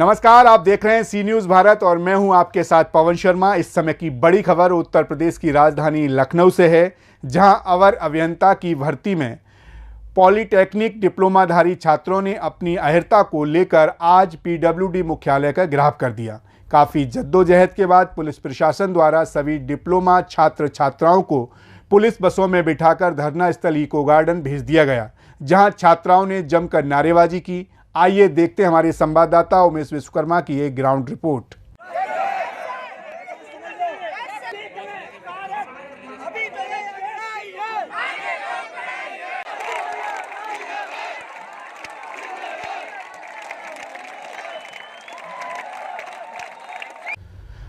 नमस्कार, आप देख रहे हैं सी न्यूज़ भारत और मैं हूं आपके साथ पवन शर्मा। इस समय की बड़ी खबर उत्तर प्रदेश की राजधानी लखनऊ से है, जहां अवर अभियंता की भर्ती में पॉलीटेक्निक डिप्लोमाधारी छात्रों ने अपनी अहर्ता को लेकर आज पीडब्ल्यूडी मुख्यालय का घेराव कर दिया। काफ़ी जद्दोजहद के बाद पुलिस प्रशासन द्वारा सभी डिप्लोमा छात्र छात्राओं को पुलिस बसों में बिठाकर धरना स्थल इको गार्डन भेज दिया गया, जहां छात्राओं ने जमकर नारेबाजी की। आइए देखते हैं हमारे संवाददाता उमेश विश्वकर्मा की एक ग्राउंड रिपोर्ट।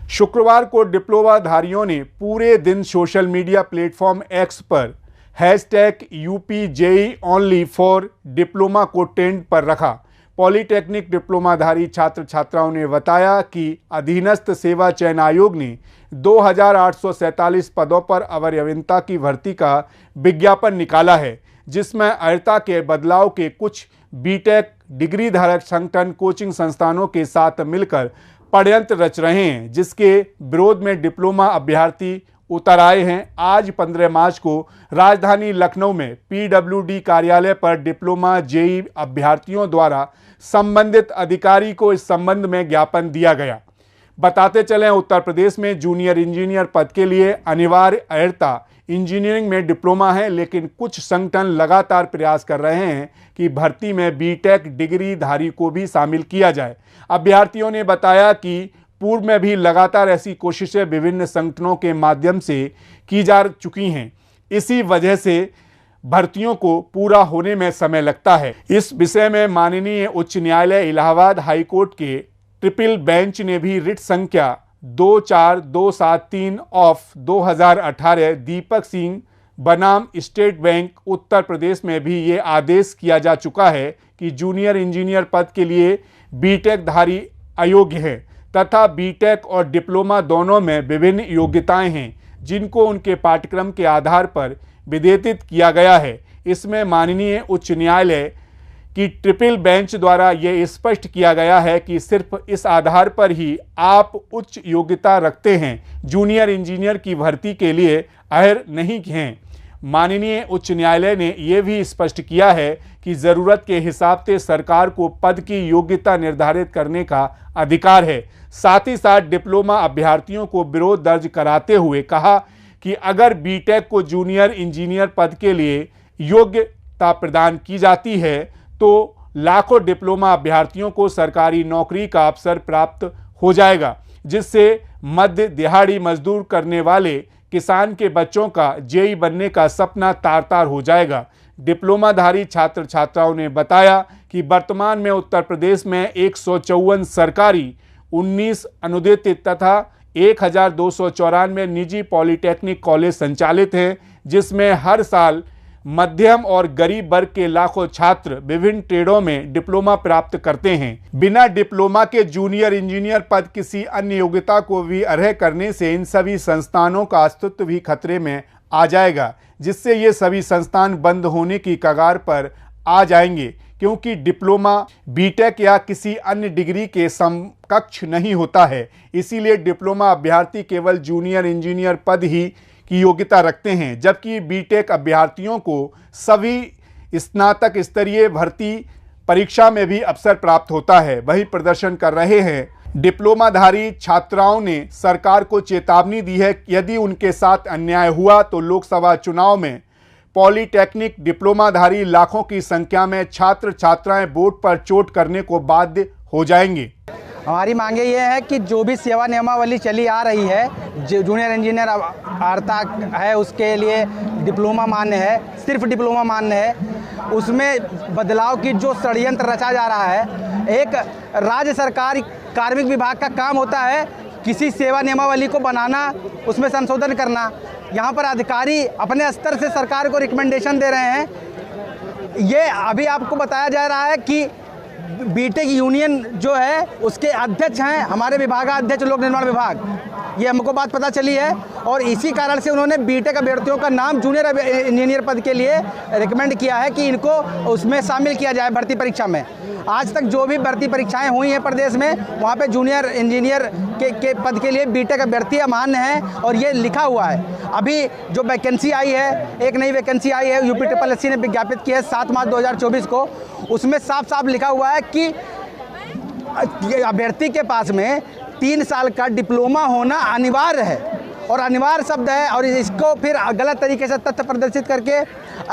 शुक्रवार को डिप्लोमाधारियों ने पूरे दिन सोशल मीडिया प्लेटफॉर्म एक्स पर #UPJEE_ONLY4डिप्लोमा को ट्रेंड पर रखा। पॉलीटेक्निक डिप्लोमाधारी छात्र छात्राओं ने बताया कि अधीनस्थ सेवा चयन आयोग ने 2847 पदों पर अवर अभियंता की भर्ती का विज्ञापन निकाला है, जिसमें अहर्ता के बदलाव के कुछ बीटेक डिग्री धारक संगठन कोचिंग संस्थानों के साथ मिलकर षड्यंत्र रच रहे हैं, जिसके विरोध में डिप्लोमा अभ्यर्थी उतर आए हैं। आज 15 मार्च को राजधानी लखनऊ में पीडब्ल्यूडी कार्यालय पर डिप्लोमा जेई अभ्यर्थियों द्वारा संबंधित अधिकारी को इस संबंध में ज्ञापन दिया गया। बताते चलें, उत्तर प्रदेश में जूनियर इंजीनियर पद के लिए अनिवार्य अहर्ता इंजीनियरिंग में डिप्लोमा है, लेकिन कुछ संगठन लगातार प्रयास कर रहे हैं कि भर्ती में बीटेक डिग्री धारी को भी शामिल किया जाए। अभ्यर्थियों ने बताया कि पूर्व में भी लगातार ऐसी कोशिशें विभिन्न संगठनों के माध्यम से की जा चुकी हैं। इसी वजह से भर्तियों को पूरा होने में समय लगता है। इस विषय में माननीय उच्च न्यायालय इलाहाबाद हाई कोर्ट के ट्रिपल बेंच ने भी रिट संख्या 24273 ऑफ 2018 दीपक सिंह बनाम स्टेट बैंक उत्तर प्रदेश में भी ये आदेश किया जा चुका है कि जूनियर इंजीनियर पद के लिए बीटेक धारी अयोग्य है तथा बीटेक और डिप्लोमा दोनों में विभिन्न योग्यताएं हैं, जिनको उनके पाठ्यक्रम के आधार पर विवेचित किया गया है। इसमें माननीय उच्च न्यायालय की ट्रिपल बेंच द्वारा ये स्पष्ट किया गया है कि सिर्फ इस आधार पर ही आप उच्च योग्यता रखते हैं, जूनियर इंजीनियर की भर्ती के लिए अहर नहीं हैं। माननीय उच्च न्यायालय ने यह भी स्पष्ट किया है कि ज़रूरत के हिसाब से सरकार को पद की योग्यता निर्धारित करने का अधिकार है। साथ ही साथ डिप्लोमा अभ्यर्थियों को विरोध दर्ज कराते हुए कहा कि अगर बीटेक को जूनियर इंजीनियर पद के लिए योग्यता प्रदान की जाती है तो लाखों डिप्लोमा अभ्यर्थियों को सरकारी नौकरी का अवसर प्राप्त हो जाएगा, जिससे मध्य दिहाड़ी मजदूर करने वाले किसान के बच्चों का जेई बनने का सपना तार-तार हो जाएगा। डिप्लोमाधारी छात्र छात्राओं ने बताया कि वर्तमान में उत्तर प्रदेश में 154 सरकारी, 19 अनुदेशित तथा 1294 निजी पॉलीटेक्निक कॉलेज संचालित हैं, जिसमें हर साल मध्यम और गरीब वर्ग के लाखों छात्र विभिन्न ट्रेडों में डिप्लोमा प्राप्त करते हैं। बिना डिप्लोमा के जूनियर इंजीनियर पद किसी अन्य योग्यता को भी अर्ह करने से इन सभी संस्थानों का अस्तित्व भी खतरे में आ जाएगा, जिससे ये सभी संस्थान बंद होने की कगार पर आ जाएंगे, क्योंकि डिप्लोमा बीटेक या किसी अन्य डिग्री के समकक्ष नहीं होता है। इसीलिए डिप्लोमा अभ्यर्थी केवल जूनियर इंजीनियर पद ही की योग्यता रखते हैं, जबकि बीटेक अभ्यर्थियों को सभी स्नातक स्तरीय भर्ती परीक्षा में भी अवसर प्राप्त होता है। वही प्रदर्शन कर रहे हैं डिप्लोमाधारी छात्राओं ने सरकार को चेतावनी दी है कि यदि उनके साथ अन्याय हुआ तो लोकसभा चुनाव में पॉलीटेक्निक डिप्लोमाधारी लाखों की संख्या में छात्र छात्राएं वोट पर चोट करने को बाध्य हो जाएंगे। हमारी मांगे ये है कि जो भी सेवा नियमावली चली आ रही है, जो जूनियर इंजीनियर अहर्ता है उसके लिए डिप्लोमा मान्य है, सिर्फ डिप्लोमा मान्य है, उसमें बदलाव की जो षड्यंत्र रचा जा रहा है। एक राज्य सरकार कार्मिक विभाग का काम होता है किसी सेवा नियमावली को बनाना, उसमें संशोधन करना। यहाँ पर अधिकारी अपने स्तर से सरकार को रिकमेंडेशन दे रहे हैं। ये अभी आपको बताया जा रहा है कि बीटेक यूनियन जो है उसके अध्यक्ष हैं हमारे विभागाध्यक्ष लोक निर्माण विभाग, ये हमको बात पता चली है। और इसी कारण से उन्होंने बीटेक अभ्यर्थियों का नाम जूनियर इंजीनियर पद के लिए रिकमेंड किया है कि इनको उसमें शामिल किया जाए भर्ती परीक्षा में। आज तक जो भी भर्ती परीक्षाएं हुई हैं प्रदेश में, वहाँ पे जूनियर इंजीनियर के पद के लिए बीटेक अभ्यर्थी अमान्य हैं और ये लिखा हुआ है। अभी जो वैकेंसी आई है, एक नई वैकेंसी आई है, UPSSC ने विज्ञापित की है 7 मार्च 2024 को, उसमें साफ साफ लिखा हुआ है कि अभ्यर्थी के पास में 3 साल का डिप्लोमा होना अनिवार्य है। और अनिवार्य शब्द है, और इसको फिर गलत तरीके से तथ्य प्रदर्शित करके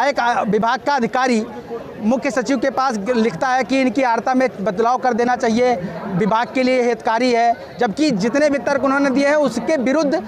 एक विभाग का अधिकारी मुख्य सचिव के पास लिखता है कि इनकी आर्ता में बदलाव कर देना चाहिए, विभाग के लिए हितकारी है। जबकि जितने भी तर्क उन्होंने दिए हैं उसके विरुद्ध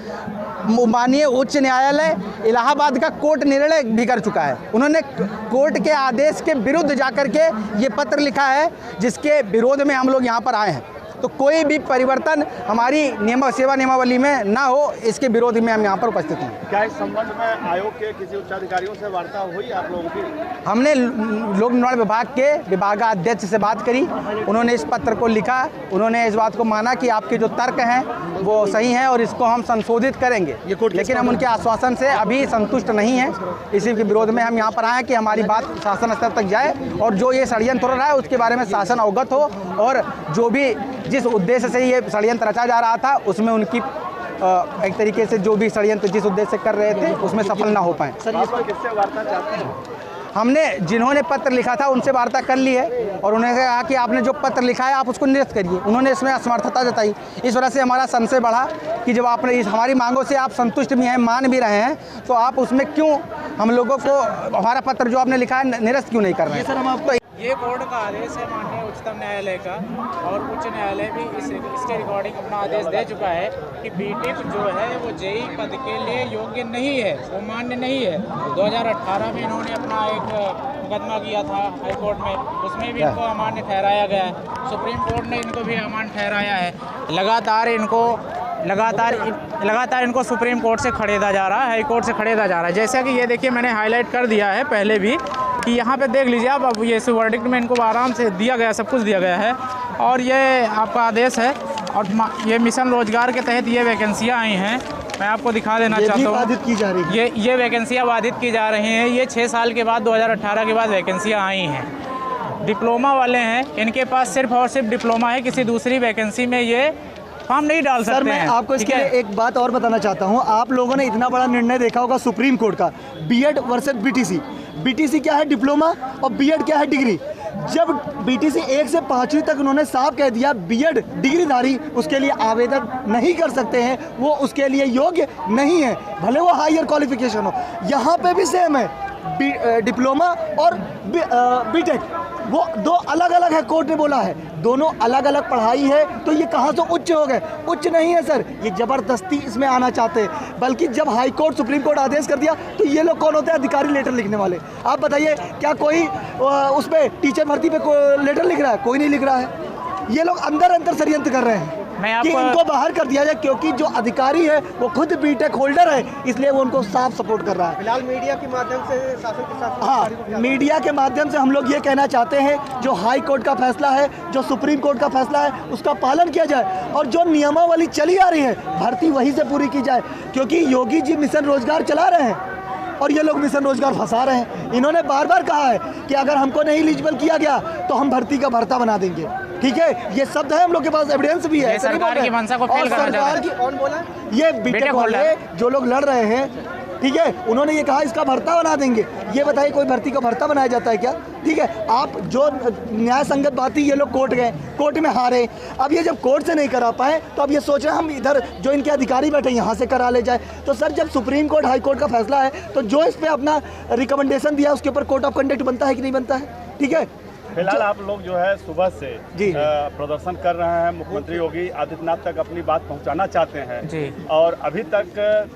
माननीय उच्च न्यायालय इलाहाबाद का कोर्ट निर्णय भी कर चुका है। उन्होंने कोर्ट के आदेश के विरुद्ध जाकर के ये पत्र लिखा है, जिसके विरोध में हम लोग यहाँ पर आए हैं। तो कोई भी परिवर्तन हमारी सेवा नियमावली में ना हो, इसके विरोध में हम यहाँ पर उपस्थित हैं। क्या इस संबंध में आयोग के किसी उच्चाधिकारियों से वार्ता हुई आप लोगों की? हमने लोक निर्माण विभाग के विभागाध्यक्ष से बात करी, उन्होंने इस पत्र को लिखा, उन्होंने इस बात को माना कि आपके जो तर्क हैं वो सही हैं और इसको हम संशोधित करेंगे, लेकिन हम उनके आश्वासन से अभी संतुष्ट नहीं हैं। इसी के विरोध में हम यहाँ पर आए हैं कि हमारी बात शासन स्तर तक जाए और जो ये षड्यंत्र हो रहा है उसके बारे में शासन अवगत हो, और जो भी जिस उद्देश्य से ये षड्यंत्र रचा जा रहा था उसमें उनकी एक तरीके से जो भी षड्यंत्र जिस उद्देश्य से कर रहे थे उसमें सफल ना हो पाए। सर, इस पर किससे वार्ता चाहते हैं? हमने जिन्होंने पत्र लिखा था उनसे वार्ता कर ली है और उन्होंने कहा कि आपने जो पत्र लिखा है आप उसको निरस्त करिए। उन्होंने इसमें असमर्थता जताई। इस वजह से हमारा संशय बढ़ा कि जब आपने हमारी मांगों से आप संतुष्ट भी हैं, मान भी रहे हैं, तो आप उसमें क्यों हम लोगों को हमारा पत्र जो आपने लिखा है निरस्त क्यों नहीं कर रहे हैं? सर, हम आपको ये कोर्ट का आदेश है माननीय उच्चतम न्यायालय का, और उच्च न्यायालय भी इसके रिकॉर्डिंग अपना आदेश दे चुका है कि बीटेक जो है वो जेई पद के लिए योग्य नहीं है, वो मान्य नहीं है। 2018 में इन्होंने अपना एक मुकदमा किया था हाई कोर्ट में, उसमें भी इनको अमान्य ठहराया गया है। सुप्रीम कोर्ट ने इनको भी अमान्य ठहराया है। लगातार इनको सुप्रीम कोर्ट से खड़ेदा जा रहा है, हाई कोर्ट से खड़ेदा जा रहा है। जैसा कि ये देखिए मैंने हाईलाइट कर दिया है पहले भी कि यहाँ पे देख लीजिए आप, अब ये इस वर्डिक्ट में इनको आराम से दिया गया, सब कुछ दिया गया है और ये आपका आदेश है। और ये मिशन रोजगार के तहत ये वैकेंसियाँ आई हैं, मैं आपको दिखा देना चाहता हूँ। ये वैकेंसियाँ बाधित की जा रही हैं। ये 6 साल के बाद 2018 के बाद वैकेंसियाँ आई हैं। डिप्लोमा वाले हैं, इनके पास सिर्फ और सिर्फ डिप्लोमा है, किसी दूसरी वैकेंसी में ये फॉर्म नहीं डाल सकते। सर, मैं आपको इसके लिए एक बात और बताना चाहता हूँ। आप लोगों ने इतना बड़ा निर्णय देखा होगा सुप्रीम कोर्ट का, बीएड वर्सेस बीटीसी। बीटीसी क्या है? डिप्लोमा, और बीएड क्या है? डिग्री। जब बीटीसी 1 से 5वीं तक उन्होंने साफ कह दिया बीएड डिग्रीधारी उसके लिए आवेदन नहीं कर सकते हैं, वो उसके लिए योग्य नहीं है, भले वो हायर क्वालिफिकेशन हो। यहाँ पे भी सेम है, डिप्लोमा और बीटेक, वो 2 अलग अलग है। कोर्ट ने बोला है दोनों अलग अलग पढ़ाई है, तो ये कहाँ से उच्च हो गए? उच्च नहीं है सर, ये ज़बरदस्ती इसमें आना चाहते हैं। बल्कि जब हाई कोर्ट सुप्रीम कोर्ट आदेश कर दिया तो ये लोग कौन होते हैं? अधिकारी लेटर लिखने वाले। आप बताइए, क्या कोई उस पर टीचर भर्ती पे लेटर लिख रहा है? कोई नहीं लिख रहा है। ये लोग अंदर षड्यंत्र कर रहे हैं कि इनको बाहर कर दिया जाए, क्योंकि जो अधिकारी है वो खुद बीटेक होल्डर है, इसलिए वो उनको साफ सपोर्ट कर रहा है। फिलहाल मीडिया के माध्यम से शासन के साथ, हाँ, मीडिया के माध्यम से हम लोग ये कहना चाहते हैं, जो हाई कोर्ट का फैसला है, जो सुप्रीम कोर्ट का फैसला है, उसका पालन किया जाए और जो नियमावली चली आ रही है भर्ती वहीं से पूरी की जाए। क्योंकि योगी जी मिशन रोजगार चला रहे हैं और ये लोग मिशन रोजगार फंसा रहे हैं। इन्होंने बार बार कहा है कि अगर हमको नहीं एलिजिबल किया गया तो हम भर्ती का भर्ता बना देंगे। ठीक है, ये शब्द है, हम लोग के पास एविडेंस भी है। सरकार की मंशा को फेल करना चाहते हैं। कौन बोला? ये बीटेक वाले जो लोग लड़ रहे हैं, ठीक है, उन्होंने ये कहा इसका भर्ता बना देंगे। ये बताइए, कोई भर्ती का भर्ता बनाया जाता है क्या? ठीक है, आप जो न्याय संगत बात थी, ये लोग कोर्ट गए, कोर्ट में हारे। अब ये जब कोर्ट से नहीं करा पाए तो अब ये सोच रहे हैं हम इधर जो इनके अधिकारी बैठे यहाँ से करा ले जाए। तो सर, जब सुप्रीम कोर्ट हाई कोर्ट का फैसला है तो जो इस पर अपना रिकमेंडेशन दिया उसके ऊपर कोर्ट ऑफ कंडक्ट बनता है कि नहीं बनता है? ठीक है। फिलहाल आप लोग जो है सुबह से प्रदर्शन कर रहे हैं, मुख्यमंत्री योगी आदित्यनाथ तक अपनी बात पहुंचाना चाहते हैं जी। और अभी तक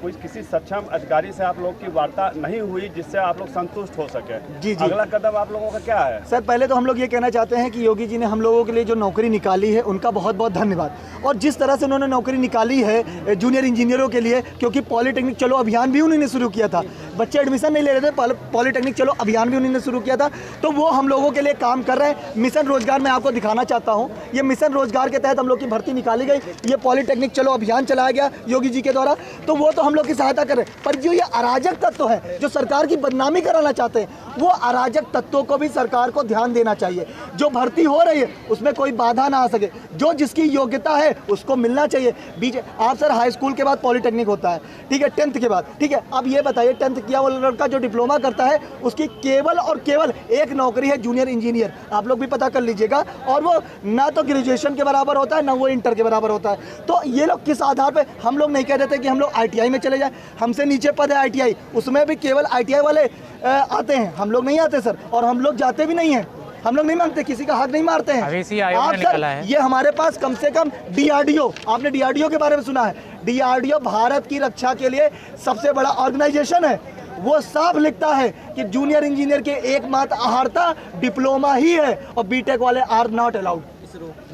कोई किसी सक्षम अधिकारी से आप लोग की वार्ता नहीं हुई जिससे आप लोग संतुष्ट हो सके। जी। अगला कदम आप लोगों का क्या है? सर, पहले तो हम लोग ये कहना चाहते हैं कि योगी जी ने हम लोगों के लिए जो नौकरी निकाली है उनका बहुत बहुत धन्यवाद। और जिस तरह से उन्होंने नौकरी निकाली है जूनियर इंजीनियरों के लिए, क्योंकि पॉलिटेक्निक चलो अभियान भी उन्होंने शुरू किया था, बच्चे एडमिशन नहीं ले रहे थे। पॉलिटेक्निक चलो अभियान भी उन्होंने शुरू किया था, तो वो हम लोगों के लिए काम कर रहे हैं। मिशन रोजगार मैं आपको दिखाना चाहता हूँ, ये मिशन रोजगार के तहत हम लोग की भर्ती निकाली गई, ये पॉलिटेक्निक चलो अभियान चलाया गया योगी जी के द्वारा, तो वो तो हम लोग की सहायता कर रहे हैं। पर जो ये अराजक तत्व है जो सरकार की बदनामी कराना चाहते हैं, वो अराजक तत्वों को भी सरकार को ध्यान देना चाहिए। जो भर्ती हो रही है उसमें कोई बाधा ना आ सके, जो जिसकी योग्यता है उसको मिलना चाहिए। बीच आप सर हाई स्कूल के बाद पॉलिटेक्निक होता है, ठीक है, 10th के बाद, ठीक है। अब ये बताइए 10th किया वो लड़का जो डिप्लोमा करता है उसकी केवल और केवल एक नौकरी है जूनियर इंजीनियर, आप लोग भी पता कर लीजिएगा, और वो ना तो ग्रेजुएशन के बराबर होता है ना वो इंटर के बराबर होता है। तो ये लोग किस आधार पर, हम लोग नहीं कह देते कि हम लोग ITI में चले जाए, हमसे नीचे पद है ITI, उसमें भी केवल ITI वाले आते हैं, हम लोग नहीं आते सर, और हम लोग जाते भी नहीं हैं, हम लोग नहीं मांगते, किसी का हक नहीं मारते हैं। आप सर ये हमारे पास कम से कम DRDO, आपने DRDO के बारे में सुना है, DRDO भारत की रक्षा के लिए सबसे बड़ा ऑर्गेनाइजेशन है, वो साफ लिखता है कि जूनियर इंजीनियर के एकमात्र अर्हता डिप्लोमा ही है और बीटेक वाले आर नॉट अलाउड,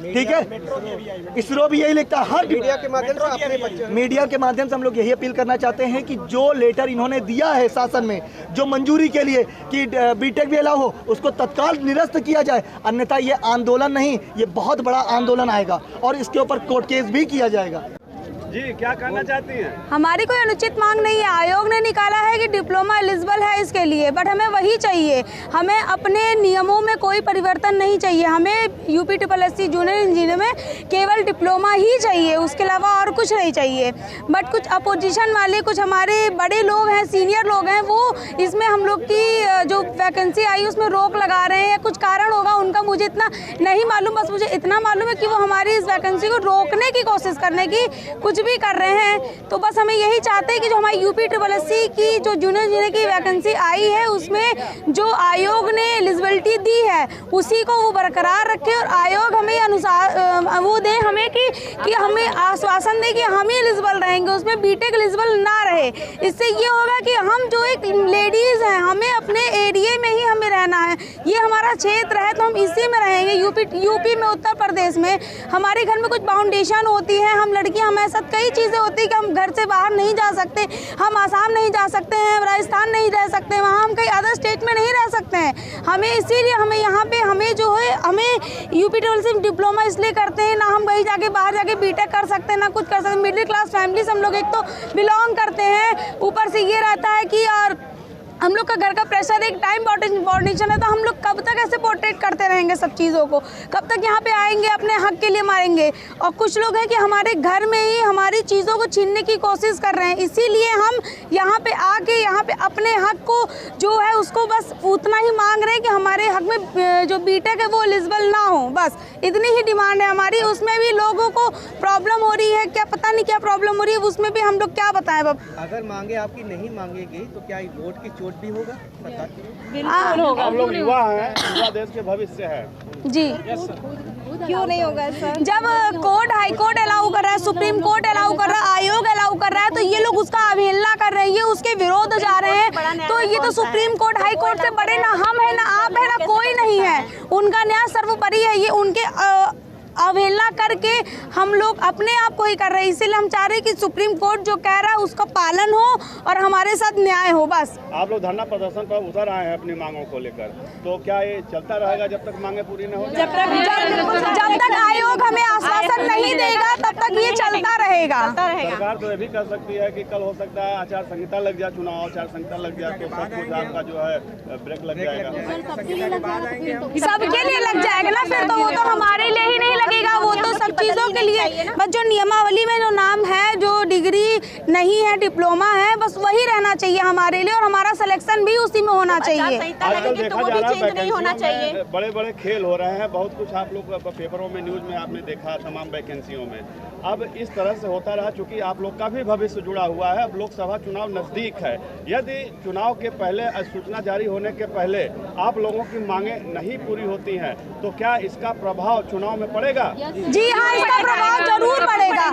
ठीक है। इसरो भी यही लिखता है। हर मीडिया के माध्यम से हम लोग यही अपील करना चाहते हैं कि जो लेटर इन्होंने दिया है शासन में जो मंजूरी के लिए कि बीटेक भी अलाउ हो, उसको तत्काल निरस्त किया जाए, अन्यथा ये आंदोलन नहीं, ये बहुत बड़ा आंदोलन आएगा और इसके ऊपर कोर्ट केस भी किया जाएगा। जी क्या कहना चाहती हैं? हमारी कोई अनुचित मांग नहीं है, आयोग ने निकाला है कि डिप्लोमा एलिजिबल है इसके लिए, बट हमें वही चाहिए, हमें अपने नियमों में कोई परिवर्तन नहीं चाहिए, हमें UPSSC जूनियर इंजीनियर में केवल डिप्लोमा ही चाहिए, उसके अलावा और कुछ नहीं चाहिए। बट कुछ अपोजिशन वाले, कुछ हमारे बड़े लोग हैं, सीनियर लोग हैं, वो इसमें हम लोग की जो वैकेंसी आई उसमें रोक लगा रहे हैं, या कुछ कारण होगा उनका, मुझे इतना नहीं मालूम, बस मुझे इतना मालूम है कि वो हमारी इस वैकेंसी को रोकने की कोशिश करने की कुछ भी कर रहे हैं। तो बस हमें यही चाहते हैं कि जो हमारी UPSSC की जो जूनियर इंजीनियर की वैकेंसी आई है उसमें जो आयोग ने एलिजिबिलिटी दी है उसी को वो बरकरार रखे, और आयोग हमें अनुसार वो दे हमें कि हमें आश्वासन दे कि हम ही एलिजिबल रहेंगे, उसमें बीटेक एलिजिबल ना रहे। इससे ये होगा कि हम जो एक लेडीज़ हैं हमें अपने एरिया में ही हमें रहना है, ये हमारा क्षेत्र है तो हम इसी में रहेंगे। यूपी में, उत्तर प्रदेश में हमारे घर में कुछ बाउंडेशन होती है, हम लड़कियां, हमारे साथ कई चीज़ें होती है कि हम घर से बाहर नहीं जा सकते, हम आसाम नहीं जा सकते हैं, राजस्थान नहीं रह सकते, वहाँ हम कई अदर स्टेट में नहीं रह सकते हैं। हमें इसीलिए हमें यहाँ पे हमें जो है हमें UPSSC डिप्लोमा इसलिए करते हैं, ना हम कहीं जाके बाहर जाके बीटेक कर सकते हैं, ना कुछ कर सकते हैं। मिडिल क्लास फैमिली से हम लोग एक तो बिलोंग करते हैं, ऊपर से ये रहता है कि यार हम लोग का घर का प्रेशर, एक टाइम बाउंडेशन है, तो हम लोग कब तक ऐसे पोर्ट्रेट करते रहेंगे सब चीज़ों को, कब तक यहाँ पे आएंगे अपने हक के लिए मारेंगे। और कुछ लोग हैं कि हमारे घर में ही हमारी चीज़ों को छीनने की कोशिश कर रहे हैं, इसीलिए हम यहाँ पे आके यहाँ पे अपने हक को जो है उसको बस उतना ही मांग रहे हैं कि हमारे हक में जो बीटेक है वो एलिजिबल ना हो, बस इतनी ही डिमांड है हमारी। उसमें भी लोगों को प्रॉब्लम हो रही है, क्या पता नहीं क्या प्रॉब्लम हो रही है, उसमें भी हम लोग क्या बताएं। अगर मांगे आपकी नहीं मांगेगी तो क्या वोट की चोट भी होगा? हम लोग युवा हैं, युवा देश के भविष्य है जी, क्यों नहीं होगा सर? जब कोर्ट, हाई कोर्ट अलाउ कर रहा है, सुप्रीम कोर्ट अलाउ कर रहा है, आयोग अलाउ कर रहा है, तो ये लोग उसका अवहेलना कर रहे हैं, ये उसके विरोध जा रहे हैं। तो ये तो सुप्रीम कोर्ट, हाई कोर्ट से बड़े ना हम है, ना आप है, ना कोई नहीं है, उनका न्याय सर्वोपरि है। ये उनके अवहेलना करके हम लोग अपने आप को ही कर रहे हैं, इसीलिए हम चाह रहे हैं कि सुप्रीम कोर्ट जो कह रहा है उसका पालन हो और हमारे साथ न्याय हो। बस आप लोग धरना प्रदर्शन पर उतर आए हैं अपनी मांगों को लेकर, तो क्या ये चलता रहेगा जब तक मांगे पूरी न हो? जब तक आयोग हमें आश्वासन नहीं देगा तब तक ये चलता रहेगा। सरकार तो ये भी कर सकती है कि कल हो सकता है आचार संहिता लग जाए, चुनाव आचार संहिता लग जाए तो सब कुछ आपका जो है ब्रेक लग जाएगा। सबके लिए लग जाएगा ना, फिर तो वो तो हमारे लिए ही नहीं लगेगा, वो तो सब चीज़ों के लिए। बस जो नियमावली में जो नाम है, जो डिग्री नहीं है, डिप्लोमा है, बस वही रहना चाहिए हमारे लिए, और हमारा सिलेक्शन भी उसी में होना चाहिए। आजकल देखा जा रहा है बड़े बड़े खेल हो रहे हैं, बहुत कुछ आप लोग पेपरों में, न्यूज में आपने देखा तमाम वैकेंसियों में। अब इस तरह से होता रहा, चूंकि आप लोग का भी भविष्य जुड़ा हुआ है, अब लोकसभा चुनाव नजदीक है, यदि चुनाव के पहले सूचना जारी होने के पहले आप लोगों की मांगे नहीं पूरी होती हैं तो क्या इसका प्रभाव चुनाव में पड़ेगा? जी हाँ, इसका प्रभाव जरूर पड़ेगा।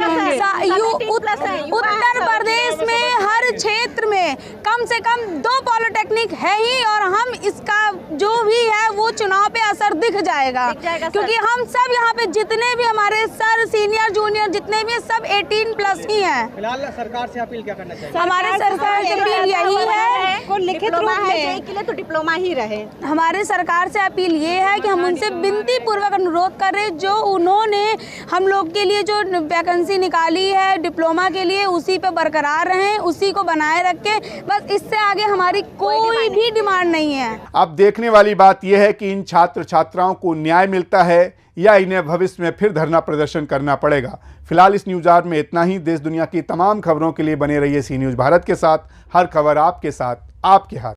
उत्तर प्रदेश में हर क्षेत्र में कम से कम 2 पॉलिटेक्निक है ही, और हम इसका जो भी है वो चुनाव पे असर दिख जाएगा क्योंकि हम सब यहाँ पे जितने भी हमारे सर सीनियर जूनियर जितने भी सब 18+ ही हैं। फिलहाल सरकार से अपील क्या करना चाहिए? हमारे सरकार से अपील यही है, लिखित रूप में के लिए तो डिप्लोमा ही रहे। हमारे सरकार से अपील ये है कि हम उनसे विनती पूर्वक अनुरोध कर रहे, जो उन्होंने हम लोग के लिए जो वैकेंसी निकाली है डिप्लोमा के लिए उसी पे बरकरार रहें, उसी को बनाए रखें, बस इससे आगे हमारी कोई भी डिमांड नहीं है। अब देखने वाली बात यह है कि इन छात्र छात्राओं को न्याय मिलता है या इन्हें भविष्य में फिर धरना प्रदर्शन करना पड़ेगा। फिलहाल इस न्यूज़ आवर में इतना ही। देश दुनिया की तमाम खबरों के लिए बने रहिए सी न्यूज़ भारत के साथ। हर खबर आपके साथ, आपके हाथ।